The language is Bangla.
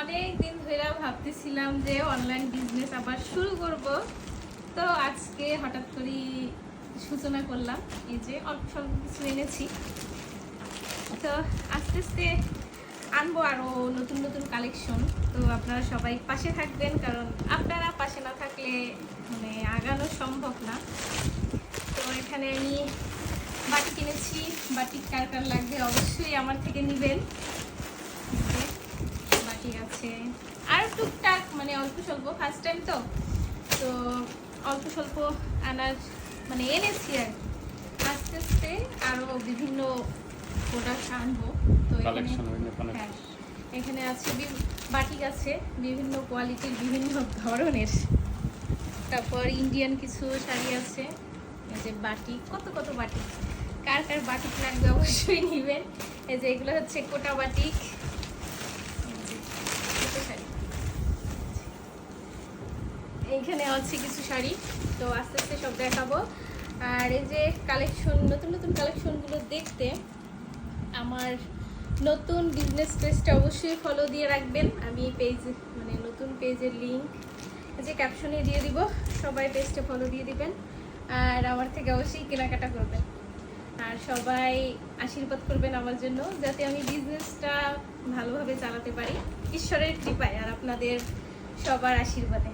অনেক দিন ধরে ভাবতেছিলাম যে অনলাইন বিজনেস আবার শুরু করব। তো আজকে হঠাৎ করে সূচনা করলাম। এই যে অল্প স্বল্প কিছু এনেছি, তো আস্তে আস্তে আনবো আরও নতুন নতুন কালেকশন। তো আপনারা সবাই পাশে থাকবেন, কারণ আপনারা পাশে না থাকলে মানে আগানো সম্ভব না। তো এখানে আমি বাটি কিনেছি, বাটি কার কার লাগবে অবশ্যই আমার থেকে নেবেন। বাটি আছে আর টুকটাক মানে অল্প স্বল্প, ফার্স্ট টাইম তো অল্প স্বল্প আনার মানে এনেছি আর আস্তে আস্তে আরও বিভিন্ন প্রোডাক্ট আনবো। তো হ্যাঁ, এখানে আছে বাটি আছে বিভিন্ন কোয়ালিটির, বিভিন্ন ধরনের। তারপর ইন্ডিয়ান কিছু শাড়ি আছে। এই যে বাটি, কত কত বাটি, কার কার বাটিক লাগবে অবশ্যই নেবেন। এই যে এগুলো হচ্ছে কোটা বাটিক। এইখানে আছে কিছু শাড়ি, তো আস্তে আস্তে সব দেখাবো। আর এই যে কালেকশন, নতুন নতুন কালেকশনগুলো দেখতে আমার নতুন বিজনেস পেজটা অবশ্যই ফলো দিয়ে রাখবেন। আমি পেজ মানে নতুন পেজের লিঙ্ক যে ক্যাপশনে দিয়ে দিব, সবাই পেজটা ফলো দিয়ে দিবেন। আর আমার থেকে অবশ্যই কেনাকাটা করবেন, আর সবাই আশীর্বাদ করবেন আমার জন্য, যাতে আমি বিজনেসটা ভালোভাবে চালাতে পারি ঈশ্বরের কৃপায় আর আপনাদের সবার আশীর্বাদে।